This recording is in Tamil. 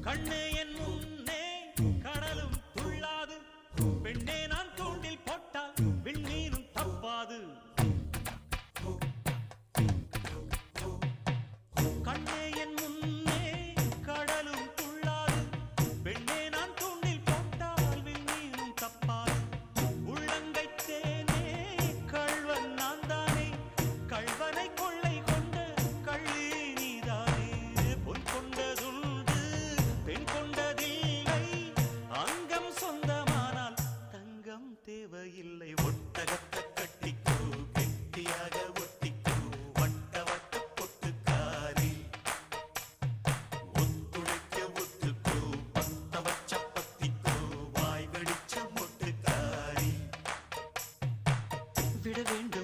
கண்ணே என் முன்னே கடலும் துள்ளாது, பெண்ணே நான் தூண்டில் போட்டால் விண்ணீரும் தப்பாது. கண்ணே என் முன்னே கடலும் துள்ளாது, பெண்ணே நான் தூண்டில் போட்டால் விண்ணீரும் தப்பாது. உள்ளங்கை தேனே கள்வன் நான் தானே, கள்வனை கொள்ளை கொண்ட கள்ளி நீதானே. பொன் கொண்டதுண்டு பெண் கொண்டதில்லை, அங்கம் சொந்தமானால் தங்கம் தேவையில்லை. ஒட்டகத்தை கட்டிக்கோ கெட்டியாக ஒட்டிக்கோ, வட்ட வட்ட பொட்டுக்காரி ஒத்துழைக்க ஒத்துக்கோ, பத்த வச்ச பத்திக்கோ, வாய் வெடிச்ச மொட்டுக்காரி. விட வேண்டும்